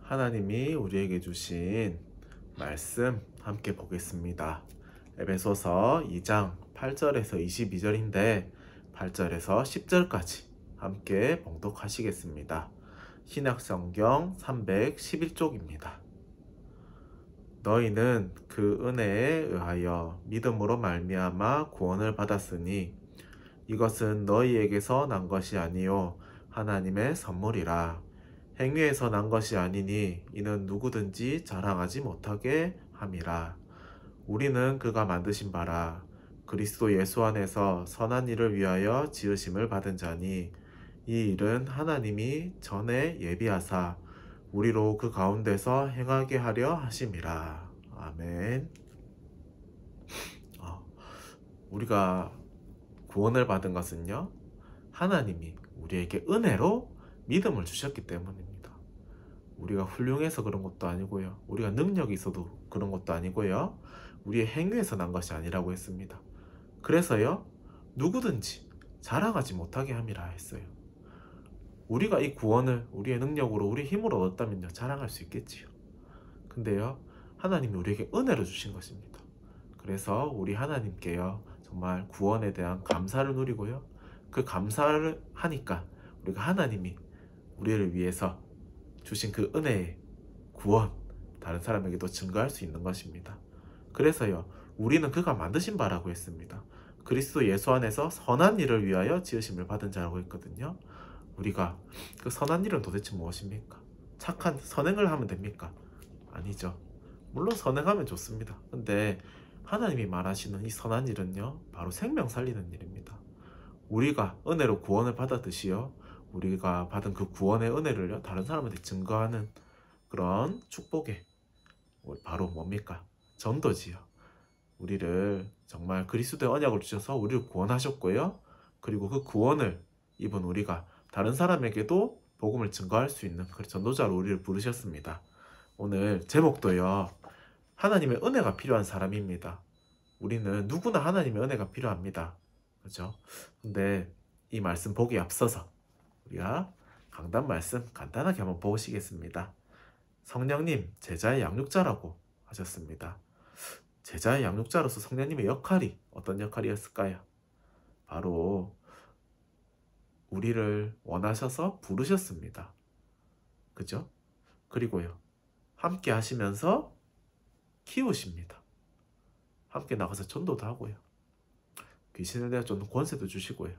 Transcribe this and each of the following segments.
하나님이 우리에게 주신 말씀 함께 보겠습니다. 에베소서 2장 8절에서 22절인데 8절에서 10절까지 함께 봉독하시겠습니다. 신약성경 311쪽입니다. 너희는 그 은혜에 의하여 믿음으로 말미암아 구원을 받았으니 이것은 너희에게서 난 것이 아니요 하나님의 선물이라. 행위에서 난 것이 아니니 이는 누구든지 자랑하지 못하게 함이라. 우리는 그가 만드신 바라 그리스도 예수 안에서 선한 일을 위하여 지으심을 받은 자니 이 일은 하나님이 전에 예비하사 우리로 그 가운데서 행하게 하려 하심이라. 아멘. 우리가 구원을 받은 것은요, 하나님이 우리에게 은혜로 믿음을 주셨기 때문입니다. 우리가 훌륭해서 그런 것도 아니고요, 우리가 능력이 있어도 그런 것도 아니고요, 우리의 행위에서 난 것이 아니라고 했습니다. 그래서요, 누구든지 자랑하지 못하게 함이라 했어요. 우리가 이 구원을 우리의 능력으로, 우리의 힘으로 얻었다면요, 자랑할 수 있겠지요. 근데요, 하나님이 우리에게 은혜로 주신 것입니다. 그래서 우리 하나님께요, 정말 구원에 대한 감사를 누리고요, 그 감사를 하니까 우리가 하나님이 우리를 위해서 주신 그 은혜의 구원, 다른 사람에게도 증거할 수 있는 것입니다. 그래서요, 우리는 그가 만드신 바라고 했습니다. 그리스도 예수 안에서 선한 일을 위하여 지으심을 받은 자라고 했거든요. 우리가 그 선한 일은 도대체 무엇입니까? 착한 선행을 하면 됩니까? 아니죠. 물론 선행하면 좋습니다. 근데 하나님이 말하시는 이 선한 일은요, 바로 생명 살리는 일입니다. 우리가 은혜로 구원을 받았듯이요, 우리가 받은 그 구원의 은혜를요, 다른 사람한테 증거하는 그런 축복의 바로 뭡니까? 전도지요. 우리를 정말 그리스도의 언약을 주셔서 우리를 구원하셨고요, 그리고 그 구원을 입은 우리가 다른 사람에게도 복음을 증거할 수 있는 그 전도자로 우리를 부르셨습니다. 오늘 제목도요, 하나님의 은혜가 필요한 사람입니다. 우리는 누구나 하나님의 은혜가 필요합니다. 그죠? 근데 이 말씀 보기 앞서서 우리가 강단 말씀 간단하게 한번 보시겠습니다. 성령님, 제자의 양육자라고 하셨습니다. 제자의 양육자로서 성령님의 역할이 어떤 역할이었을까요? 바로 우리를 원하셔서 부르셨습니다. 그죠? 그리고요, 함께 하시면서 키우십니다. 함께 나가서 전도도 하고요, 귀신을 내쫓는 권세도 주시고요,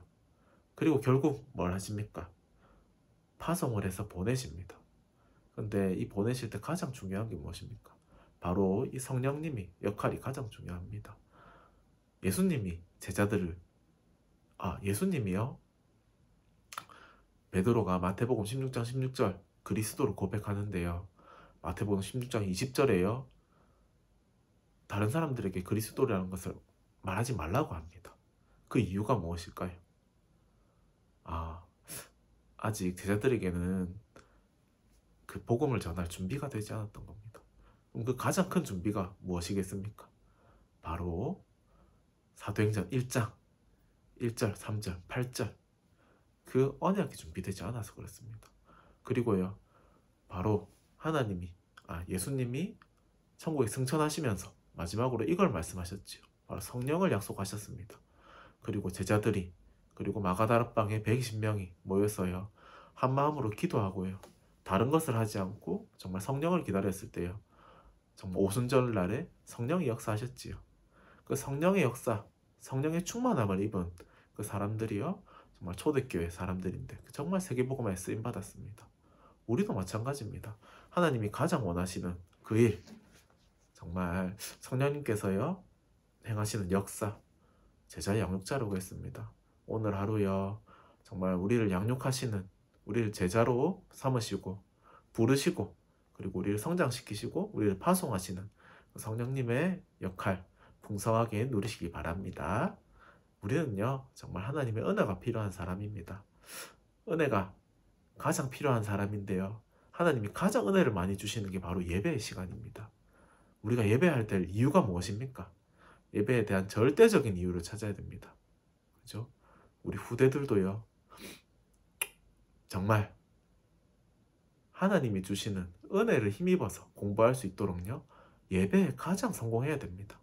그리고 결국 뭘 하십니까? 파송을 해서 보내십니다. 근데 이 보내실 때 가장 중요한 게 무엇입니까? 바로 이 성령님이 역할이 가장 중요합니다. 예수님이 예수님이요, 베드로가 마태복음 16장 16절 그리스도를 고백하는데요, 마태복음 16장 20절에요, 다른 사람들에게 그리스도라는 것을 말하지 말라고 합니다. 그 이유가 무엇일까요? 아직 제자들에게는 그 복음을 전할 준비가 되지 않았던 겁니다. 그럼 그 가장 큰 준비가 무엇이겠습니까? 바로 사도행전 1장 1절, 3절, 8절 그 언약이 준비되지 않아서 그렇습니다. 그리고요, 바로 예수님이 천국에 승천하시면서 마지막으로 이걸 말씀하셨지요. 바로 성령을 약속하셨습니다. 그리고 제자들이, 그리고 마가다락방에 120명이 모여서요, 한 마음으로 기도하고요, 다른 것을 하지 않고 정말 성령을 기다렸을 때요, 정말 오순절 날에 성령이 역사하셨지요. 그 성령의 역사, 성령의 충만함을 입은 그 사람들이요, 정말 초대교회 사람들인데 정말 세계복음화에 쓰임 받았습니다. 우리도 마찬가지입니다. 하나님이 가장 원하시는 그 일, 정말 성령님께서요 행하시는 역사, 제자의 양육자라고 했습니다. 오늘 하루요, 정말 우리를 양육하시는, 우리를 제자로 삼으시고 부르시고, 그리고 우리를 성장시키시고 우리를 파송하시는 성령님의 역할 풍성하게 누리시기 바랍니다. 우리는요, 정말 하나님의 은혜가 필요한 사람입니다. 은혜가 가장 필요한 사람인데요, 하나님이 가장 은혜를 많이 주시는 게 바로 예배의 시간입니다. 우리가 예배할 때 이유가 무엇입니까? 예배에 대한 절대적인 이유를 찾아야 됩니다. 그죠? 우리 후대들도요, 정말 하나님이 주시는 은혜를 힘입어서 공부할 수 있도록요. 예배에 가장 성공해야 됩니다.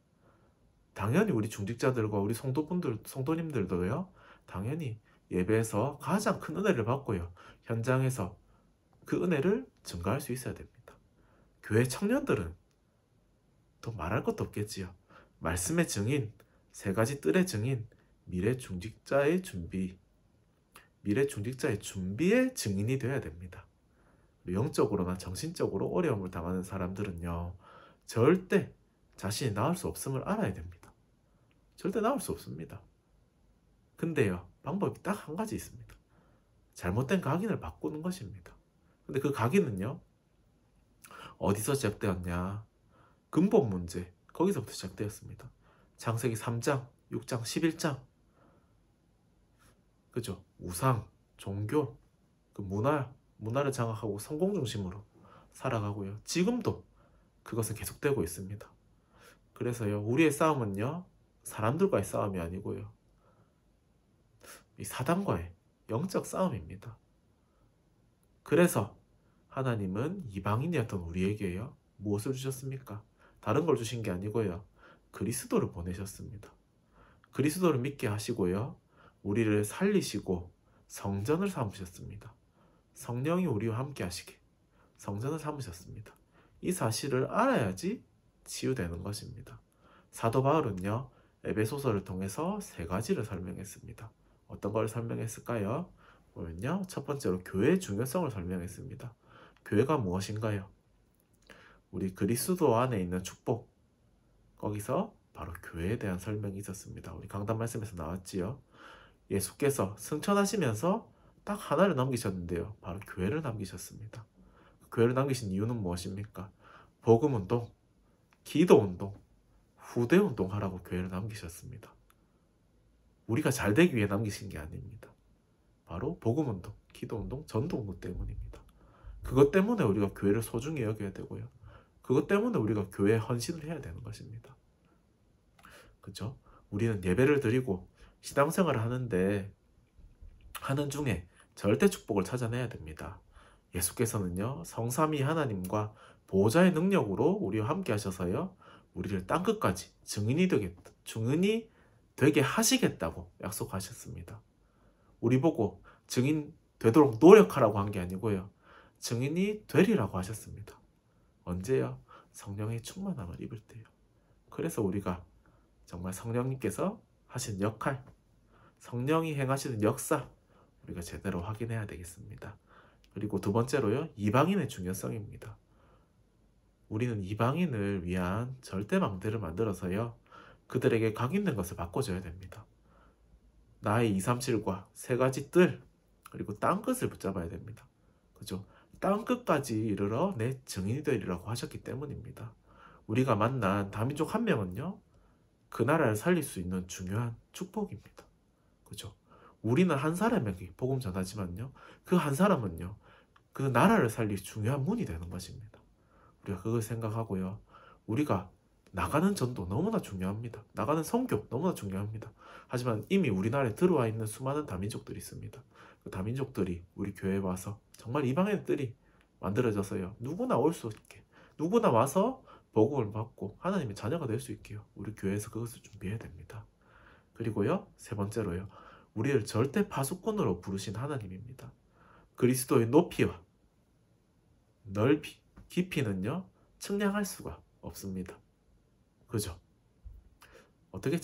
당연히 우리 중직자들과 우리 성도님들도요. 당연히 예배에서 가장 큰 은혜를 받고요. 현장에서 그 은혜를 증가할 수 있어야 됩니다. 교회 청년들은 또 말할 것도 없겠지요. 말씀의 증인, 세 가지 뜰의 증인, 미래 중직자의 준비의 증인이 되어야 됩니다. 영적으로나 정신적으로 어려움을 당하는 사람들은요. 절대 자신이 나을 수 없음을 알아야 됩니다. 절대 나을 수 없습니다. 근데요. 방법이 딱 한 가지 있습니다. 잘못된 각인을 바꾸는 것입니다. 근데 그 각인은요. 어디서 시작되었냐? 근본 문제. 거기서부터 시작되었습니다. 창세기 3장, 6장, 11장. 그죠? 우상, 종교, 그 문화를 장악하고 성공 중심으로 살아가고요. 지금도 그것은 계속되고 있습니다. 그래서요. 우리의 싸움은요. 사람들과의 싸움이 아니고요. 이 사단과의 영적 싸움입니다. 그래서 하나님은 이방인이었던 우리에게요. 무엇을 주셨습니까? 다른 걸 주신 게 아니고요. 그리스도를 보내셨습니다. 그리스도를 믿게 하시고요. 우리를 살리시고 성전을 삼으셨습니다. 성령이 우리와 함께 하시게 성전을 삼으셨습니다. 이 사실을 알아야지 치유되는 것입니다. 사도 바울은요. 에베소서를 통해서 세 가지를 설명했습니다. 어떤 걸 설명했을까요? 보면요. 첫 번째로 교회의 중요성을 설명했습니다. 교회가 무엇인가요? 우리 그리스도 안에 있는 축복. 거기서 바로 교회에 대한 설명이 있었습니다. 우리 강단 말씀에서 나왔지요. 예수께서 승천하시면서 딱 하나를 남기셨는데요. 바로 교회를 남기셨습니다. 교회를 남기신 이유는 무엇입니까? 복음운동, 기도운동, 후대운동 하라고 교회를 남기셨습니다. 우리가 잘 되기 위해 남기신 게 아닙니다. 바로 복음운동, 기도운동, 전도운동 때문입니다. 그것 때문에 우리가 교회를 소중히 여겨야 되고요. 그것 때문에 우리가 교회에 헌신을 해야 되는 것입니다. 그렇죠? 우리는 예배를 드리고 신앙생활을 하는 중에 절대 축복을 찾아내야 됩니다. 예수께서는요. 성삼위 하나님과 보호자의 능력으로 우리와 함께 하셔서요. 우리를 땅끝까지 증인이 되게 하시겠다고 약속하셨습니다. 우리 보고 증인 되도록 노력하라고 한 게 아니고요. 증인이 되리라고 하셨습니다. 언제요? 성령의 충만함을 입을 때요. 그래서 우리가 정말 성령님께서 하신 역할, 성령이 행하시는 역사 우리가 제대로 확인해야 되겠습니다. 그리고 두 번째로요. 이방인의 중요성입니다. 우리는 이방인을 위한 절대망대를 만들어서요. 그들에게 각인된 것을 바꿔줘야 됩니다. 나의 237과 세 가지 뜰 그리고 땅끝을 붙잡아야 됩니다. 그죠? 땅끝까지 이르러 내 증인이 되리라고 하셨기 때문입니다. 우리가 만난 다민족 한 명은요. 그 나라를 살릴 수 있는 중요한 축복입니다. 그죠? 우리는 한 사람에게 복음 전하지만요. 그 한 사람은요. 그 나라를 살릴 중요한 문이 되는 것입니다. 우리가 그걸 생각하고요. 우리가 나가는 전도 너무나 중요합니다. 나가는 선교 너무나 중요합니다. 하지만 이미 우리나라에 들어와 있는 수많은 다민족들이 있습니다. 그 다민족들이 우리 교회에 와서 정말 이방의 뜰이 만들어져서요. 누구나 올 수 있게 누구나 와서 복음을 받고 하나님의 자녀가 될 수 있게요. 우리 교회에서 그것을 준비해야 됩니다. 그리고요. 세 번째로요. 우리를 절대 파수꾼으로 부르신 하나님입니다. 그리스도의 높이와 넓이, 깊이는요. 측량할 수가 없습니다. 그죠? 어떻게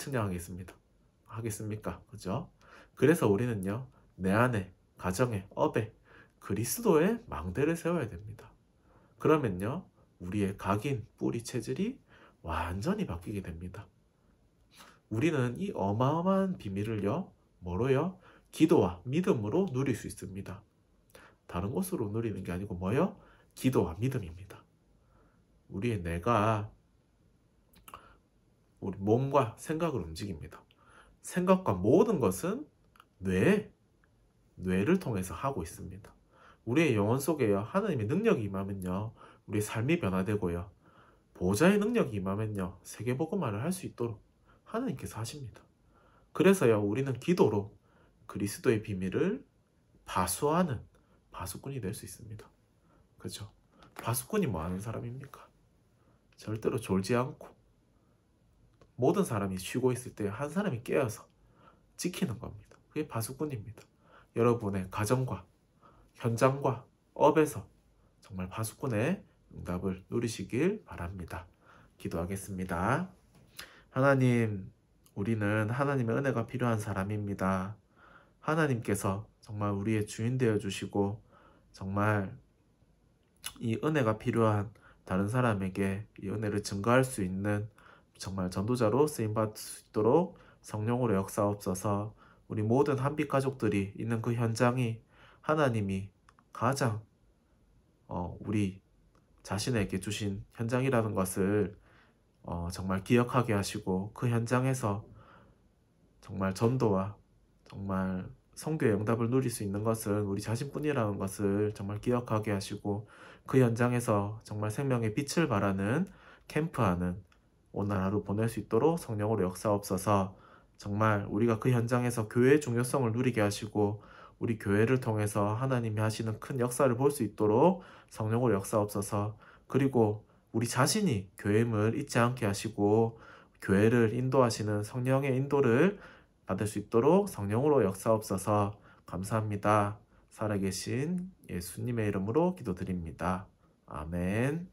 하겠습니까? 그죠? 그래서 우리는요. 내 안에, 가정에, 업에 그리스도의 망대를 세워야 됩니다. 그러면요. 우리의 각인, 뿌리 체질이 완전히 바뀌게 됩니다. 우리는 이 어마어마한 비밀을요. 뭐로요? 기도와 믿음으로 누릴 수 있습니다. 다른 것으로 누리는 게 아니고 뭐요? 기도와 믿음입니다. 우리의 뇌가 우리 몸과 생각을 움직입니다. 생각과 모든 것은 뇌를 통해서 하고 있습니다. 우리의 영혼 속에요. 하나님의 능력이 임하면요. 우리의 삶이 변화되고요. 보호자의 능력이 임하면요. 세계복음화를 할 수 있도록 하나님께서 하십니다. 그래서요. 우리는 기도로 그리스도의 비밀을 파수하는 파수꾼이 될 수 있습니다. 그죠? 파수꾼이 뭐 하는 사람입니까? 절대로 졸지 않고 모든 사람이 쉬고 있을 때 한 사람이 깨어서 지키는 겁니다. 그게 파수꾼입니다. 여러분의 가정과 현장과 업에서 정말 파수꾼의 응답을 누리시길 바랍니다. 기도하겠습니다. 하나님, 우리는 하나님의 은혜가 필요한 사람입니다. 하나님께서 정말 우리의 주인 되어 주시고 정말 이 은혜가 필요한 다른 사람에게 이 은혜를 증거할 수 있는 정말 전도자로 쓰임받을 수 있도록 성령으로 역사옵소서. 우리 모든 한빛 가족들이 있는 그 현장이 하나님이 가장 우리 자신에게 주신 현장이라는 것을 정말 기억하게 하시고 그 현장에서 정말 전도와 정말 선교의 응답을 누릴 수 있는 것은 우리 자신뿐이라는 것을 정말 기억하게 하시고 그 현장에서 정말 생명의 빛을 발하는 캠프하는 오늘 하루 보낼 수 있도록 성령으로 역사옵소서. 정말 우리가 그 현장에서 교회의 중요성을 누리게 하시고 우리 교회를 통해서 하나님이 하시는 큰 역사를 볼 수 있도록 성령으로 역사옵소서. 그리고 우리 자신이 교회임을 잊지 않게 하시고 교회를 인도하시는 성령의 인도를 받을 수 있도록 성령으로 역사옵소서. 감사합니다. 살아계신 예수님의 이름으로 기도드립니다. 아멘.